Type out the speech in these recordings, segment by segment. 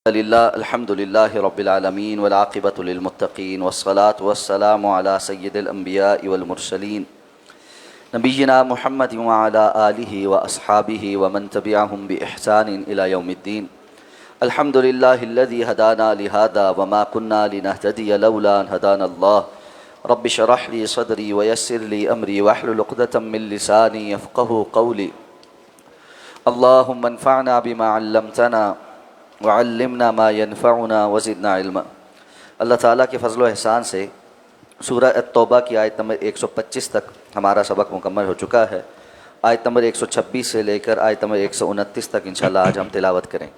الحمد لله رب العالمين والعاقبة للمتقين والصلاة والسلام على سيد الأنبياء والمرسلين نبينا محمد وعلى آله وأصحابه ومن تبعهم بإحسان إلى يوم الدين. الحمد لله الذي هدانا لهذا وما كنا لنهتدي لولا أن هدانا الله. رب اشرح لي صدري ويسر لي أمري واحلل عقدة من لساني يفقهوا قولي. اللهم انفعنا بما علمتنا وعلمنا ما ينفعنا وزدنا علما. اللہ تعالیٰ کے فضل و احسان سے سورہ التوبہ کی آیت نمبر 125 تک ہمارا سبق مکمل ہو چکا ہے. آیت نمبر 126 سے لے کر آیت نمبر 129 تک انشاءاللہ آج ہم تلاوت کریں.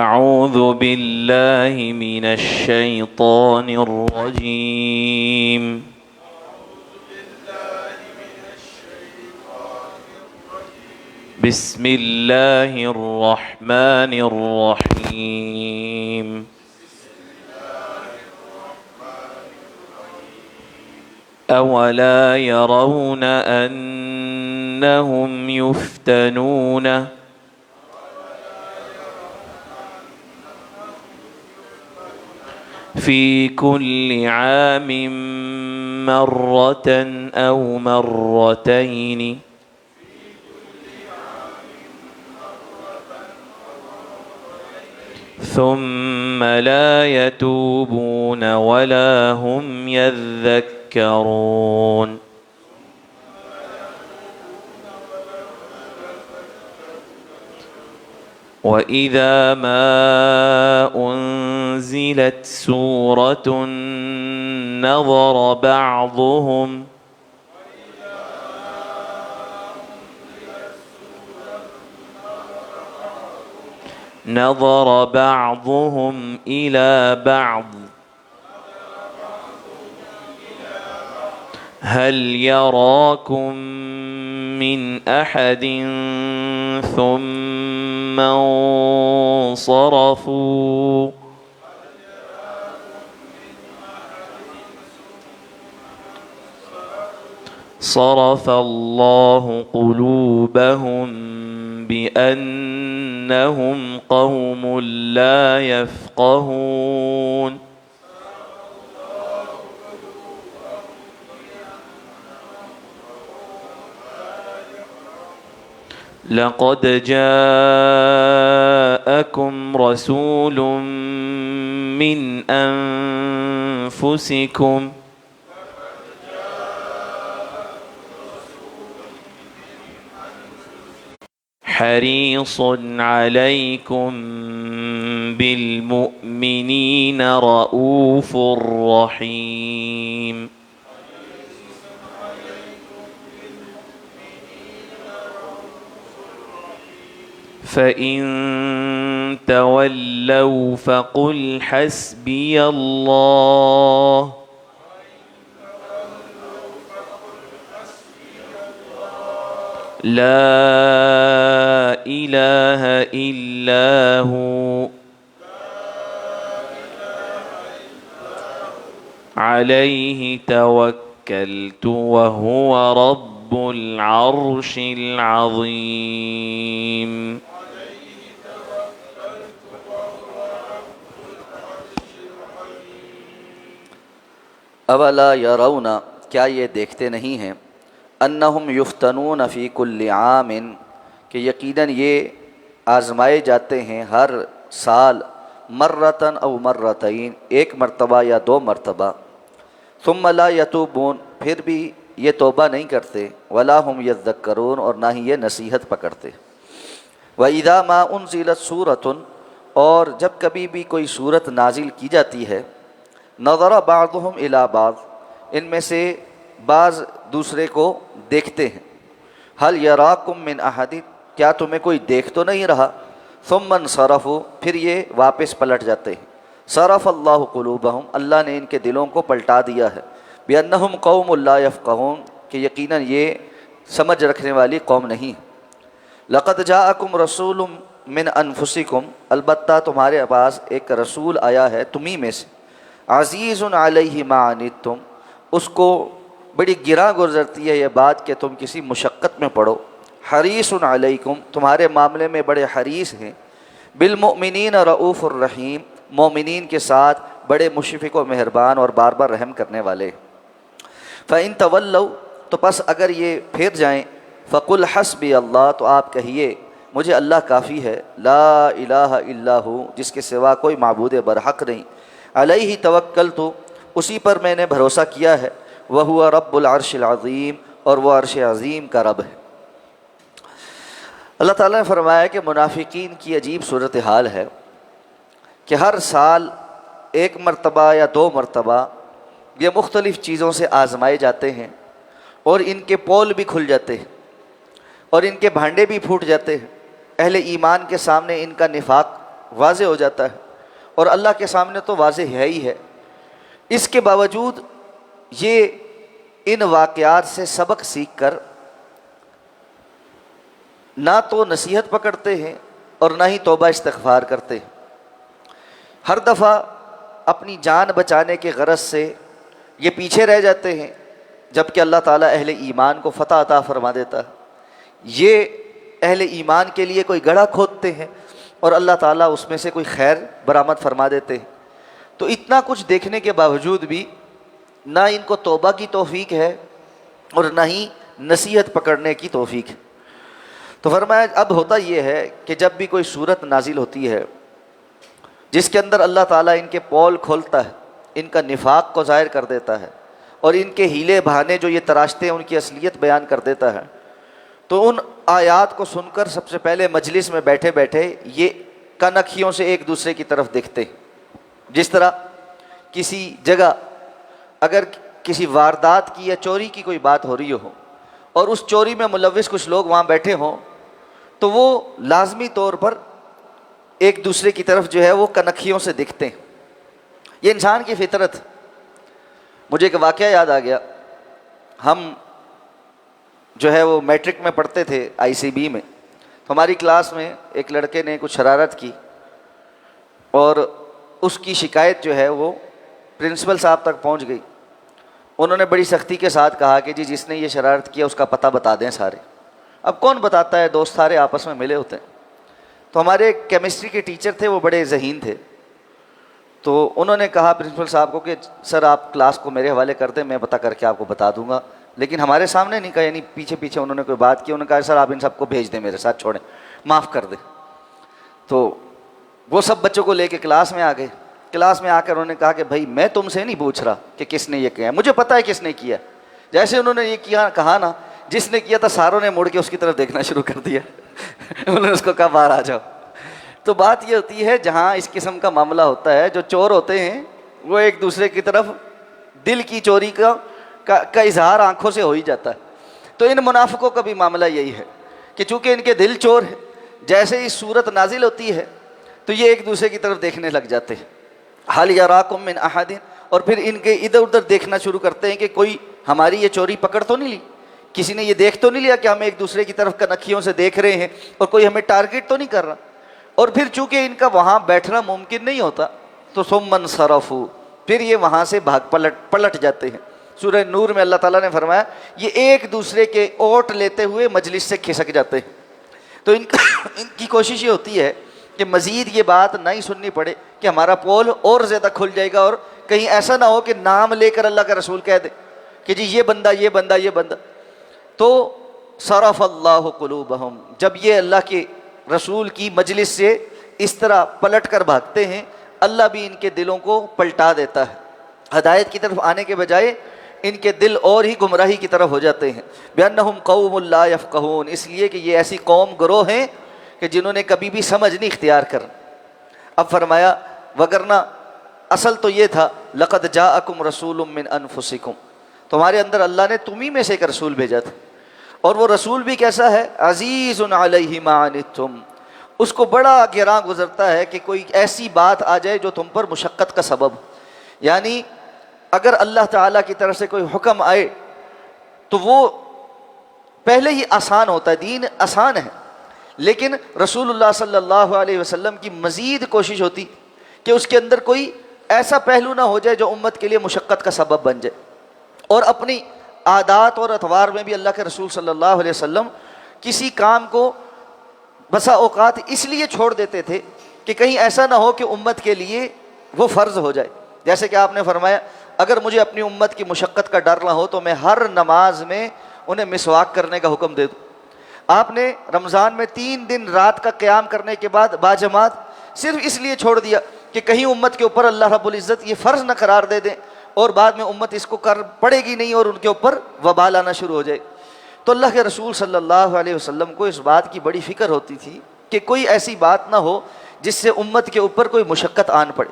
اعوذ باللہ من الشیطان الرجیم. بسم اللہ الرحمن الرحیم. اولا يرون انهم يفتنون في كل عام مرة او مرتين ثم لا يتوبون ولا هم يذكرون. وإذا ما أنزلت سورة نظر بعضهم إلى بعض هل يراكم من أحد ثم انصرفوا صرف الله قلوبهم بأنهم قوم لا يفقهون. لقد جاءكم رسول من أنفسكم حريص عليكم بالمؤمنين رؤوف رحيم. فإن تولوا فقل حسبي الله لا إله إلا هو عليه توكلت وهو رب العرش العظيم. اولا یرون، کیا یہ دیکھتے نہیں ہیں، انہم یفتنون فی کل عام، کہ یقیناً یہ آزمائے جاتے ہیں ہر سال، مرتن او مرتین، ایک مرتبہ یا دو مرتبہ، ثم لا یتوبون، پھر بھی یہ توبہ نہیں کرتے، ولا ہم یذکرون، اور نہ ہی یہ نصیحت پکڑتے. وَإِذَا مَا أُنزِلَتْ سُورَةٌ، اور جب کبھی بھی کوئی صورت نازل کی جاتی ہے، نظر بعضهم الی بعض، ان میں سے بعض دوسرے کو دیکھتے ہیں، حل یراکم من احد، کیا تمہیں کوئی دیکھ تو نہیں رہا، ثم انصرفوا، پھر یہ واپس پلٹ جاتے ہیں. صرف اللہ قلوبہم، اللہ نے ان کے دلوں کو پلٹا دیا ہے، بأنہم قوم لا یفقہون، کہ یقیناً یہ سمجھ رکھنے والی قوم نہیں. لقد جاءکم رسول من انفسکم، البتہ تمہارے پاس ایک رسول آیا ہے تمہیں میں سے، عزیز علیہ ما عنتم، اس کو بڑی گراں گزرتی ہے یہ بات کہ تم کسی مشقت میں پڑو. حریص علیکم، تمہارے معاملے میں بڑے حریص ہیں، بالمؤمنین رؤوف الرحیم، مومنین کے ساتھ بڑے مشفق و مہربان اور بار بار رحم کرنے والے۔ فَإِن تَوَلَّوْا، تو پس اگر یہ پھر جائیں، فَقُلْ حَسْبِيَ اللَّهُ، تو آپ کہیے مجھے اللہ کافی ہے، لا الہ الا ہو، جس کے سوا کوئی معبود برحق نہیں، علیہ توکلت، اسی پر میں نے بھروسہ کیا ہے، وہو رب العرش العظیم، اور وہ عرش عظیم کا رب ہے۔ اللہ تعالیٰ نے فرمایا کہ منافقین کی عجیب صورتحال ہے کہ ہر سال ایک مرتبہ یا دو مرتبہ یہ مختلف چیزوں سے آزمائے جاتے ہیں، اور ان کے پول بھی کھل جاتے ہیں اور ان کے بھانڈے بھی پھوٹ جاتے ہیں۔ اہل ایمان کے سامنے ان کا نفاق واضح ہو جاتا ہے، اور اللہ کے سامنے تو واضح ہے ہی ہے۔ اس کے باوجود یہ ان واقعات سے سبق سیکھ کر نہ تو نصیحت پکڑتے ہیں اور نہ ہی توبہ استغفار کرتے ہیں۔ ہر دفعہ اپنی جان بچانے کے غرض سے یہ پیچھے رہ جاتے ہیں، جبکہ اللہ تعالیٰ اہل ایمان کو فتح عطا فرما دیتا ہے۔ یہ اہل ایمان کے لیے کوئی گڑھا کھودتے ہیں اور اللہ تعالیٰ اس میں سے کوئی خیر برآمد فرما دیتے ہیں۔ تو اتنا کچھ دیکھنے کے باوجود بھی نہ ان کو توبہ کی توفیق ہے اور نہ ہی نصیحت پکڑنے کی توفیق ہے۔ تو فرمایا اب ہوتا یہ ہے کہ جب بھی کوئی صورت نازل ہوتی ہے جس کے اندر اللہ تعالیٰ ان کے پول کھولتا ہے، ان کا نفاق کو ظاہر کر دیتا ہے، اور ان کے ہیلے بہانے جو یہ تراشتے ہیں ان کی اصلیت بیان کر دیتا ہے، تو ان آیات کو سن کر سب سے پہلے مجلس میں بیٹھے بیٹھے یہ کنکھیوں سے ایک دوسرے کی طرف دیکھتے ہیں۔ جس طرح کسی جگہ اگر کسی واردات کی یا چوری کی کوئی بات ہو رہی ہو اور اس چوری میں ملوث کچھ لوگ وہاں بیٹھے ہوں، تو وہ لازمی طور پر ایک دوسرے کی طرف جو ہے وہ کنکھیوں سے دیکھتے ہیں۔ یہ انسان کی فطرت۔ مجھے ایک واقعہ یاد آ گیا، ہم جو ہے وہ میٹرک میں پڑھتے تھے ICB میں، تو ہماری کلاس میں ایک لڑکے نے کچھ شرارت کی، اور اس کی شکایت جو ہے وہ پرنسپل صاحب تک پہنچ گئی۔ انہوں نے بڑی سختی کے ساتھ کہا کہ جی جس نے یہ شرارت کیا اس کا پتہ بتا دیں سارے۔ اب کون بتاتا ہے، دوست سارے آپس میں ملے ہوتے ہیں۔ تو ہمارے کیمسٹری کے ٹیچر تھے، وہ بڑے ذہین تھے، تو انہوں نے کہا پرنسپل صاحب کو کہ سر آپ کلاس کو میرے حوالے کر دیں، میں پتہ کر کے آپ کو بتا دوں گا۔ لیکن ہمارے سامنے نہیں کہا، یعنی پیچھے پیچھے انہوں نے کوئی بات کی، انہوں نے کہا سر آپ ان سب کو بھیج دیں میرے ساتھ، چھوڑیں، معاف کر دیں۔ تو وہ سب بچوں کو لے کے کلاس میں آ گئے۔ کلاس میں آ کر انہوں نے کہا کہ بھائی میں تم سے نہیں پوچھ رہا کہ کس نے یہ کیا ہے، مجھے پتہ ہے کس نے کیا۔ جیسے انہوں نے یہ کیا کہا نا، جس نے کیا تھا ساروں نے مڑ کے اس کی طرف دیکھنا شروع کر دیا۔ انہوں نے اس کو کہا باہر آ جاؤ۔ تو بات یہ ہوتی ہے جہاں اس قسم کا معاملہ ہوتا ہے، جو چور ہوتے ہیں وہ ایک دوسرے کی طرف دل کی چوری کا اظہار آنکھوں سے ہو ہی جاتا ہے۔ تو ان منافقوں کا بھی معاملہ یہی ہے کہ چونکہ ان کے دل چور ہے، جیسے ہی صورت نازل ہوتی ہے تو یہ ایک دوسرے کی طرف دیکھنے لگ جاتے ہیں، حال یراکم من احد، اور پھر ان کے ادھر ادھر دیکھنا شروع کرتے ہیں کہ کوئی ہماری یہ چوری پکڑ تو نہیں لی، کسی نے یہ دیکھ تو نہیں لیا کہ ہم ایک دوسرے کی طرف کنکھیوں سے دیکھ رہے ہیں اور کوئی ہمیں ٹارگٹ تو نہیں کر رہا۔ اور پھر چونکہ ان کا وہاں بیٹھنا ممکن نہیں ہوتا تو ثم انصرفوا، پھر یہ وہاں سے پلٹ جاتے ہیں۔ سورہ نور میں اللہ تعالیٰ نے فرمایا یہ ایک دوسرے کے اوٹ لیتے ہوئے مجلس سے کھسک جاتے ہیں۔ تو ان کی کوشش یہ ہوتی ہے کہ مزید یہ بات نہ ہی سننی پڑے کہ ہمارا پول اور زیادہ کھل جائے گا، اور کہیں ایسا نہ ہو کہ نام لے کر اللہ کا رسول کہہ دے کہ جی یہ بندہ یہ بندہ یہ بندہ۔ تو صرف اللہ قلوبہم، جب یہ اللہ کے رسول کی مجلس سے اس طرح پلٹ کر بھاگتے ہیں، اللہ بھی ان کے دلوں کو پلٹا دیتا ہے۔ ہدایت کی طرف آنے کے بجائے ان کے دل اور ہی گمراہی کی طرف ہو جاتے ہیں۔ بِأَنَّهُمْ قَوْمٌ لَا يَفْقَهُونَ، اس لیے کہ یہ ایسی قوم گروہ ہیں کہ جنہوں نے کبھی بھی سمجھ نہیں اختیار کر۔ اب فرمایا وگرنہ اصل تو یہ تھا لَقَدْ جَاءَكُمْ رَسُولٌ مِّنْ أَنفُسِكُمْ، تمہارے اندر اللہ نے تمہیں میں سے ایک رسول بھیجا تھا، اور وہ رسول بھی کیسا ہے، عزیز علیہ ما عنتم، اس کو بڑا گراں گزرتا ہے کہ کوئی ایسی بات آ جائے جو تم پر مشقت کا سبب، یعنی اگر اللہ تعالیٰ کی طرف سے کوئی حکم آئے تو وہ پہلے ہی آسان ہوتا ہے، دین آسان ہے، لیکن رسول اللہ صلی اللہ علیہ وسلم کی مزید کوشش ہوتی کہ اس کے اندر کوئی ایسا پہلو نہ ہو جائے جو امت کے لیے مشقت کا سبب بن جائے۔ اور اپنی عادات اور اطوار میں بھی اللہ کے رسول صلی اللہ علیہ وسلم کسی کام کو بسا اوقات اس لیے چھوڑ دیتے تھے کہ کہیں ایسا نہ ہو کہ امت کے لیے وہ فرض ہو جائے. جیسے کہ آپ نے فرمایا اگر مجھے اپنی امت کی مشقت کا ڈر نہ ہو تو میں ہر نماز میں انہیں مسواک کرنے کا حکم دے دوں. آپ نے رمضان میں 3 دن رات کا قیام کرنے کے بعد باجماعت صرف اس لیے چھوڑ دیا کہ کہیں امت کے اوپر اللہ رب العزت یہ فرض نہ قرار دے دیں اور بعد میں امت اس کو کر پڑے گی نہیں اور ان کے اوپر وبال آنا شروع ہو جائے. تو اللہ کے رسول صلی اللہ علیہ وسلم کو اس بات کی بڑی فکر ہوتی تھی کہ کوئی ایسی بات نہ ہو جس سے امت کے اوپر کوئی مشقت آن پڑے.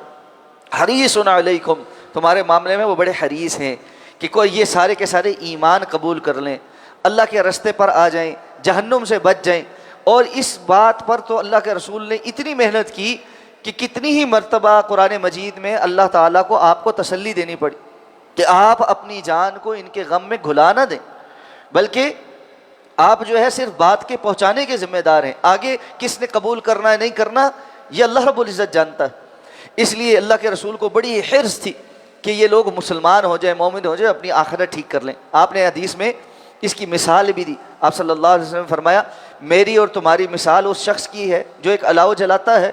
حریص علیکم، تمہارے معاملے میں وہ بڑے حریص ہیں کہ کوئی یہ سارے کے سارے ایمان قبول کر لیں، اللہ کے رستے پر آ جائیں، جہنم سے بچ جائیں. اور اس بات پر تو اللہ کے رسول نے اتنی محنت کی کہ کتنی ہی مرتبہ قرآن مجید میں اللہ تعالیٰ کو آپ کو تسلی دینی پڑی کہ آپ اپنی جان کو ان کے غم میں گھلا نہ دیں، بلکہ آپ جو ہے صرف بات کے پہنچانے کے ذمہ دار ہیں. آگے کس نے قبول کرنا ہے نہیں کرنا یہ اللہ رب العزت جانتا ہے. اس لیے اللہ کے رسول کو بڑی حرص تھی کہ یہ لوگ مسلمان ہو جائیں، مومن ہو جائیں، اپنی آخرت ٹھیک کر لیں. آپ نے حدیث میں اس کی مثال بھی دی. آپ صلی اللہ علیہ وسلم نے فرمایا میری اور تمہاری مثال اس شخص کی ہے جو ایک الاؤ جلاتا ہے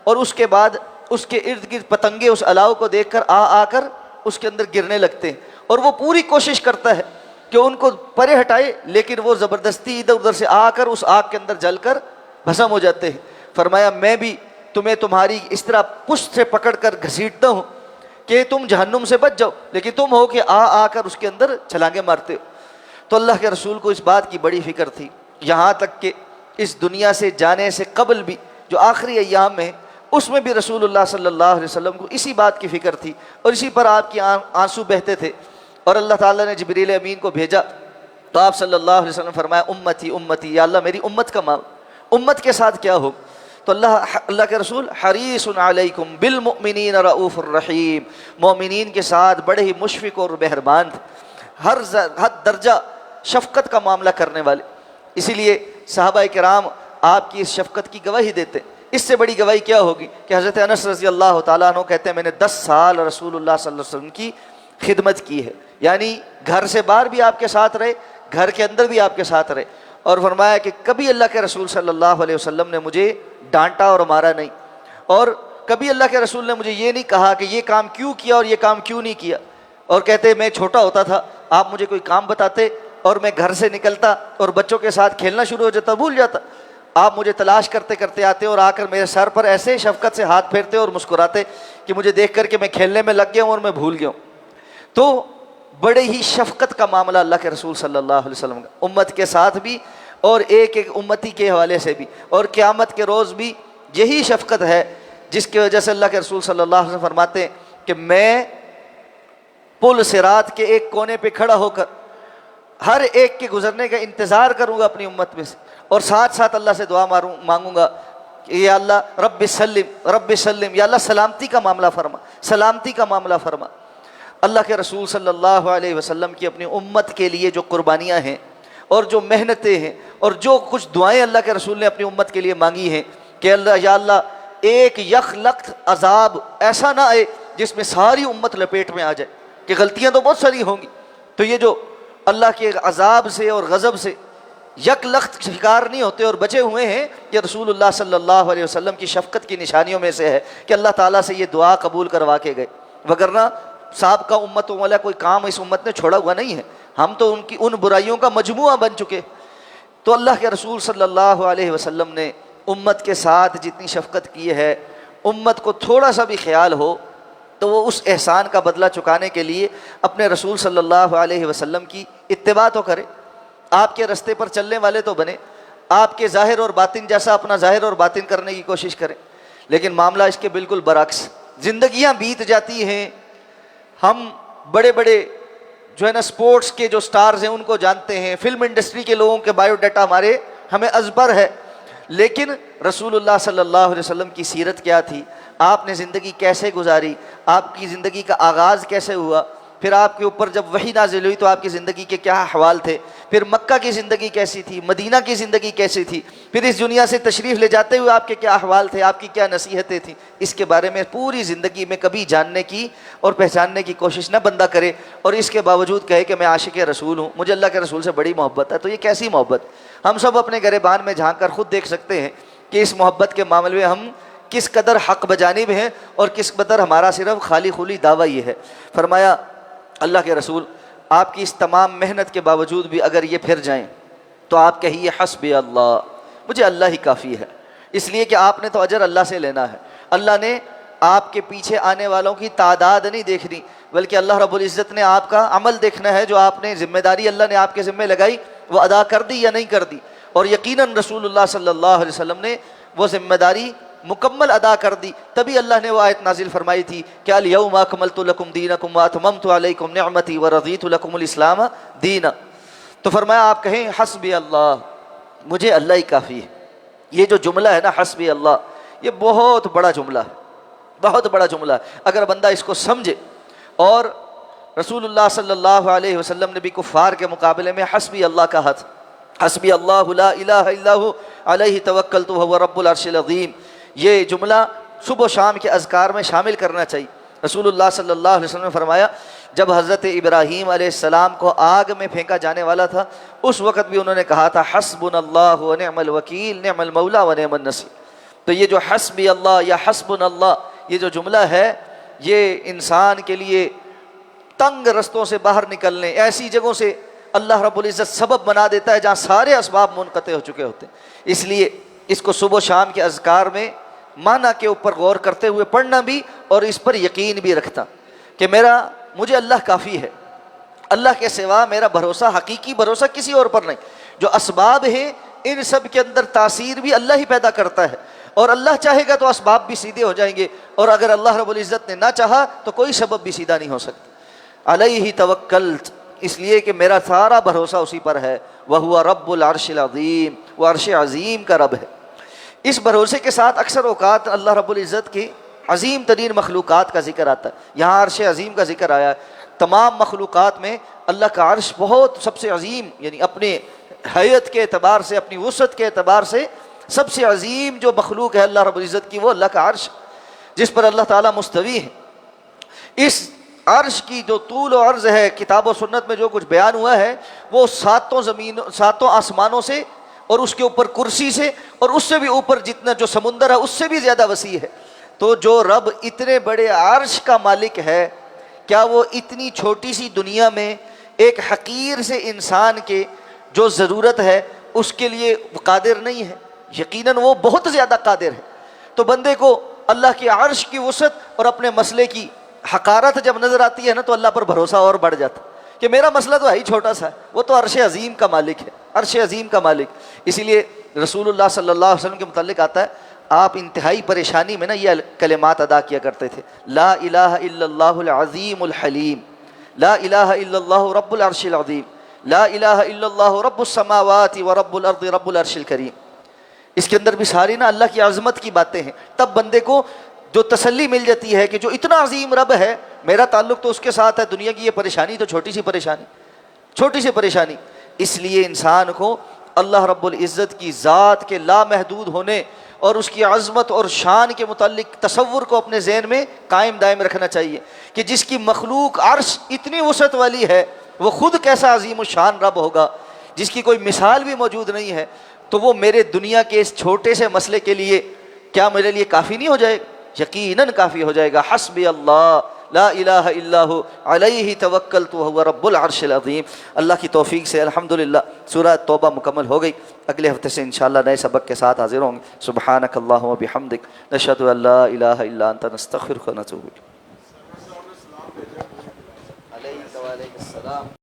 اور اس کے بعد اس کے ارد گرد پتنگے اس الاؤ کو دیکھ کر آ کر اس کے اندر گرنے لگتے ہیں اور وہ پوری کوشش کرتا ہے کہ ان کو پرے ہٹائے، لیکن وہ زبردستی ادھر ادھر سے آ کر اس آگ کے اندر جل کر بھسم ہو جاتے ہیں. فرمایا میں بھی تمہیں تمہاری اس طرح پشت سے پکڑ کر گھسیٹتا ہوں کہ تم جہنم سے بچ جاؤ، لیکن تم ہو کہ آ کر اس کے اندر چھلانگیں مارتے ہو. تو اللہ کے رسول کو اس بات کی بڑی فکر تھی، یہاں تک کہ اس دنیا سے جانے سے قبل بھی جو آخری ایام میں اس میں بھی رسول اللہ صلی اللہ علیہ وسلم کو اسی بات کی فکر تھی اور اسی پر آپ کی آنسو بہتے تھے. اور اللہ تعالیٰ نے جبریل امین کو بھیجا تو آپ صلی اللہ علیہ وسلم فرمایا امتی امتی، یا اللہ میری امت کا امت کے ساتھ کیا ہو. تو اللہ کے رسول حریص علیکم بالمؤمنین رؤوف الرحیم، مومنین کے ساتھ بڑے ہی مشفق اور مہربان تھے، ہر درجہ شفقت کا معاملہ کرنے والے. اسی لیے صحابہ کرام آپ کی اس شفقت کی گواہی دیتے. اس سے بڑی گواہی کیا ہوگی کہ حضرت انس رضی اللہ تعالیٰ عنہ کہتے ہیں میں نے 10 سال رسول اللہ صلی اللہ علیہ وسلم کی خدمت کی ہے، یعنی گھر سے باہر بھی آپ کے ساتھ رہے، گھر کے اندر بھی آپ کے ساتھ رہے. اور فرمایا کہ کبھی اللہ کے رسول صلی اللہ علیہ وسلم نے مجھے ڈانٹا اور مارا نہیں، اور کبھی اللہ کے رسول نے مجھے یہ نہیں کہا کہ یہ کام کیوں کیا اور یہ کام کیوں نہیں کیا. اور کہتے میں چھوٹا ہوتا تھا، آپ مجھے کوئی کام بتاتے اور میں گھر سے نکلتا اور بچوں کے ساتھ کھیلنا شروع ہو جاتا، بھول جاتا. آپ مجھے تلاش کرتے کرتے آتے اور آ کر میرے سر پر ایسے شفقت سے ہاتھ پھیرتے اور مسکراتے کہ مجھے دیکھ کر کہ میں کھیلنے میں لگ گیا ہوں اور میں بھول گیا ہوں. تو بڑے ہی شفقت کا معاملہ اللہ کے رسول صلی اللہ علیہ وسلم کا امت کے ساتھ بھی اور ایک ایک امتی کے حوالے سے بھی، اور قیامت کے روز بھی یہی شفقت ہے جس کی وجہ سے اللہ کے رسول صلی اللہ علیہ وسلم فرماتے ہیں کہ میں پل صراط کے ایک کونے پہ کھڑا ہو کر ہر ایک کے گزرنے کا انتظار کروں گا اپنی امت میں سے، اور ساتھ ساتھ اللہ سے دعا مانگوں گا کہ یا اللہ رب سلم، یا اللہ سلامتی کا معاملہ فرما، سلامتی کا معاملہ فرما. اللہ کے رسول صلی اللہ علیہ وسلم کی اپنی امت کے لیے جو قربانیاں ہیں اور جو محنتیں ہیں اور جو کچھ دعائیں اللہ کے رسول نے اپنی امت کے لیے مانگی ہیں کہ اللہ یا اللہ ایک یخلقت عذاب ایسا نہ آئے جس میں ساری امت لپیٹ میں آ جائے، کہ غلطیاں تو بہت ساری ہوں گی، تو یہ جو اللہ کے عذاب سے اور غضب سے یک لخت شکار نہیں ہوتے اور بچے ہوئے ہیں، یہ رسول اللہ صلی اللہ علیہ وسلم کی شفقت کی نشانیوں میں سے ہے کہ اللہ تعالیٰ سے یہ دعا قبول کروا کے گئے. وگرنہ سابقہ امتوں والا کوئی کام اس امت نے چھوڑا ہوا نہیں ہے، ہم تو ان کی ان برائیوں کا مجموعہ بن چکے. تو اللہ کے رسول صلی اللہ علیہ وسلم نے امت کے ساتھ جتنی شفقت کی ہے، امت کو تھوڑا سا بھی خیال ہو تو وہ اس احسان کا بدلہ چکانے کے لیے اپنے رسول صلی اللہ علیہ وسلم کی اتباع تو کرے، آپ کے رستے پر چلنے والے تو بنے، آپ کے ظاہر اور باطن جیسا اپنا ظاہر اور باطن کرنے کی کوشش کریں. لیکن معاملہ اس کے بالکل برعکس، زندگیاں بیت جاتی ہیں، ہم بڑے بڑے جو ہے نا سپورٹس کے جو سٹارز ہیں ان کو جانتے ہیں، فلم انڈسٹری کے لوگوں کے بایو ڈیٹا ہمارے ہمیں ازبر ہے، لیکن رسول اللہ صلی اللہ علیہ وسلم کی سیرت کیا تھی، آپ نے زندگی کیسے گزاری، آپ کی زندگی کا آغاز کیسے ہوا، پھر آپ کے اوپر جب وحی نازل ہوئی تو آپ کی زندگی کے کیا احوال تھے، پھر مکہ کی زندگی کیسی تھی، مدینہ کی زندگی کیسی تھی، پھر اس دنیا سے تشریف لے جاتے ہوئے آپ کے کیا احوال تھے، آپ کی کیا نصیحتیں تھیں، اس کے بارے میں پوری زندگی میں کبھی جاننے کی اور پہچاننے کی کوشش نہ بندہ کرے، اور اس کے باوجود کہے کہ میں عاشق رسول ہوں، مجھے اللہ کے رسول سے بڑی محبت ہے. تو یہ کیسی محبت؟ ہم سب اپنے گریبان میں جھانک کر خود دیکھ سکتے ہیں کہ اس محبت کے معاملے میں ہم کس قدر حق بجانب ہیں اور کس قدر ہمارا صرف خالی خلی دعویٰ یہ ہے۔ فرمایا اللہ کے رسول آپ کی اس تمام محنت کے باوجود بھی اگر یہ پھر جائیں تو آپ کہیے حسبی اللہ، مجھے اللہ ہی کافی ہے، اس لیے کہ آپ نے تو اجر اللہ سے لینا ہے۔ اللہ نے آپ کے پیچھے آنے والوں کی تعداد نہیں دیکھنی، بلکہ اللہ رب العزت نے آپ کا عمل دیکھنا ہے، جو آپ نے ذمہ داری اللہ نے آپ کے ذمہ لگائی وہ ادا کر دی یا نہیں کر دی۔ اور یقیناً رسول اللہ صلی اللہ علیہ وسلم نے وہ ذمہ داری مکمل ادا کر دی، تبھی اللہ نے وہ آیت نازل فرمائی تھی کہ الیوم اکملت لکم دینکم واتممت علیکم نعمتی ورضیت لکم الاسلام دینا۔ تو فرمایا آپ کہیں حسبی اللہ، مجھے اللہ ہی کافی ہے۔ یہ جو جملہ ہے نا حسبی اللہ، یہ بہت بڑا جملہ ہے، بہت بڑا جملہ ہے۔ اگر بندہ اس کو سمجھے، اور رسول اللہ صلی اللہ علیہ وسلم نے بھی کفار کے مقابلے میں حسبی اللہ کہا تھا، حسبی اللہ لا الہ الا ہو علیہ توکلت وہو رب العرش العظیم۔ یہ جملہ صبح و شام کے اذکار میں شامل کرنا چاہیے۔ رسول اللہ صلی اللہ علیہ وسلم نے فرمایا جب حضرت ابراہیم علیہ السلام کو آگ میں پھینکا جانے والا تھا، اس وقت بھی انہوں نے کہا تھا حسبنا اللہ ونعم الوکیل نعم المولا ونعم النصیر۔ تو یہ جو حسبی اللہ یا حسبنا اللہ یہ جو جملہ ہے، یہ انسان کے لیے تنگ رستوں سے باہر نکلنے، ایسی جگہوں سے اللہ رب العزت سبب بنا دیتا ہے جہاں سارے اسباب منقطع ہو چکے ہوتے ہیں۔ اس لیے اس کو صبح و شام کے اذکار میں معنی کے اوپر غور کرتے ہوئے پڑھنا بھی، اور اس پر یقین بھی رکھتا کہ مجھے اللہ کافی ہے، اللہ کے سوا میرا بھروسہ، حقیقی بھروسہ کسی اور پر نہیں۔ جو اسباب ہیں ان سب کے اندر تاثیر بھی اللہ ہی پیدا کرتا ہے، اور اللہ چاہے گا تو اسباب بھی سیدھے ہو جائیں گے، اور اگر اللہ رب العزت نے نہ چاہا تو کوئی سبب بھی سیدھا نہیں ہو سکتا۔ علیہ توکلت، اس لیے کہ میرا سارا بھروسہ اسی پر ہے، وہو رب العرش العظیم، وہ عرش عظیم کا رب ہے۔ اس بھروسے کے ساتھ اکثر اوقات اللہ رب العزت کی عظیم ترین مخلوقات کا ذکر آتا ہے۔ یہاں عرش عظیم کا ذکر آیا ہے۔ تمام مخلوقات میں اللہ کا عرش بہت سب سے عظیم، یعنی اپنے حیت کے اعتبار سے، اپنی وسعت کے اعتبار سے سب سے عظیم جو مخلوق ہے اللہ رب العزت کی، وہ اللہ کا عرش، جس پر اللہ تعالیٰ مستوی ہے۔ اس عرش کی جو طول و عرض ہے، کتاب و سنت میں جو کچھ بیان ہوا ہے، وہ ساتوں آسمانوں سے، اور اس کے اوپر کرسی سے، اور اس سے بھی اوپر جتنا جو سمندر ہے اس سے بھی زیادہ وسیع ہے۔ تو جو رب اتنے بڑے عرش کا مالک ہے، کیا وہ اتنی چھوٹی سی دنیا میں ایک حقیر سے انسان کے جو ضرورت ہے اس کے لیے قادر نہیں ہے؟ یقیناً وہ بہت زیادہ قادر ہے۔ تو بندے کو اللہ کی عرش کی وسعت اور اپنے مسئلے کی حقارت جب نظر آتی ہے نا، تو اللہ پر بھروسہ اور بڑھ جاتا کہ میرا مسئلہ تو ہے ہی چھوٹا سا ہے، وہ تو عرش عظیم کا مالک ہے، عرش عظیم کا مالک۔ اسی لیے رسول اللہ صلی اللہ علیہ وسلم کے متعلق آتا ہے، آپ انتہائی پریشانی میں نا یہ کلمات ادا کیا کرتے تھے، لا الہ الا اللہ العظیم الحلیم، لا الہ الا اللہ رب العرش العظیم، لا الہ الا اللہ رب السماوات ورب الارض رب العرش الکریم۔ اس کے اندر بھی ساری نا اللہ کی عظمت کی باتیں ہیں۔ تب بندے کو جو تسلی مل جاتی ہے کہ جو اتنا عظیم رب ہے، میرا تعلق تو اس کے ساتھ ہے، دنیا کی یہ پریشانی تو چھوٹی سی پریشانی، چھوٹی سی پریشانی۔ اس لیے انسان کو اللہ رب العزت کی ذات کے لامحدود ہونے اور اس کی عظمت اور شان کے متعلق تصور کو اپنے ذہن میں قائم دائم رکھنا چاہیے کہ جس کی مخلوق عرش اتنی وسعت والی ہے، وہ خود کیسا عظیم الشان رب ہوگا، جس کی کوئی مثال بھی موجود نہیں ہے۔ تو وہ میرے دنیا کے اس چھوٹے سے مسئلے کے لیے کیا میرے لیے کافی نہیں ہو جائے؟ یقیناً کافی ہو جائے گا۔ حسبی اللہ لا الہ الا ہو علیہ توکلت وہو رب العرش العظیم۔ اللہ کی توفیق سے الحمدللہ سورہ توبہ مکمل ہو گئی۔ اگلے ہفتے سے انشاءاللہ نئے سبق کے ساتھ حاضر ہوں گے۔ سبحانک اللہم و بحمدک، نشہد ان لا الہ الا انت، نستغفرک و نتوب الیک۔ علیہ السلام۔